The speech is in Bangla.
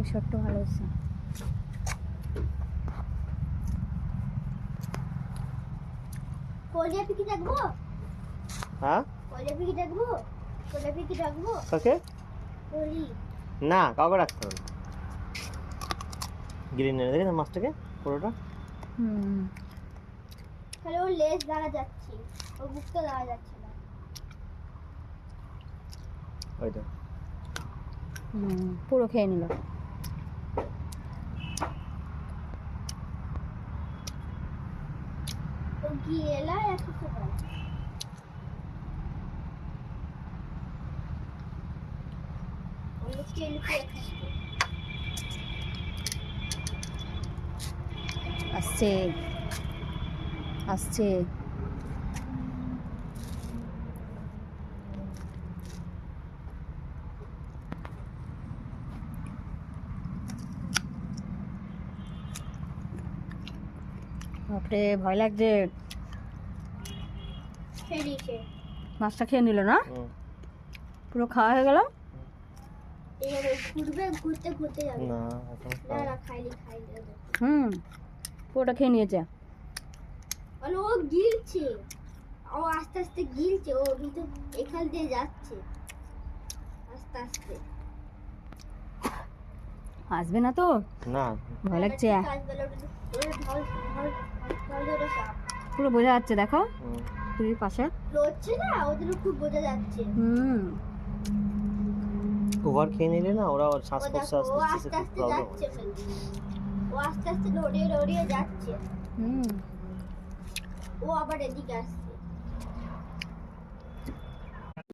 ছোট্ট ভালো হচ্ছে। কোলিয়া পিকি দেখবো? হ্যাঁ কোলিয়া পিকি দেখবো? কোলিয়া পিকি দেখবো? কাকে? কোলি। না, কাউকে রাখতে হবে না। গ্রিন এনে দেখে মাছটাকে পুরোটা। তাহলে ওর লেজ দেখা যাচ্ছে, ওর বুকটা দেখা যাচ্ছে না। ওইটা পুরো খেয়ে নিল। ও গিয়েলা একটু করে। ও লুকিয়ে লুকিয়ে খাচ্ছে। আসছে আসছে। বাপরে ভয় লাগছে। ফেরিছে। মাছটা খেয়ে নিল না? পুরো খাওয়া হয়ে গেল। এবার ঘুরবে, ঘুরতে ঘুরতে যাবে। না না না খাইলি খাইলি। পুরোটা খেয়ে নিয়েছে। মানে ও গিলছে, ও আস্তে আস্তে গিলছে, ও ভিতর এখান দিয়ে যাচ্ছে আস্তে আস্তে। আসবে না তো? না ভয় লাগছে। লড়ছে পুরো বোঝা যাচ্ছে, দেখো পুরীর পাশে না, ওদের খুব বোঝা যাচ্ছে। ওভার খেয়ে নিলে না ওরা শ্বাস ও প্রশ্বাস দেখো, ও আস্তে আস্তে যাচ্ছে, ও আস্তে আস্তে লড়িয়ে লড়িয়ে যাচ্ছে। ও আবার এদিকে আসছে।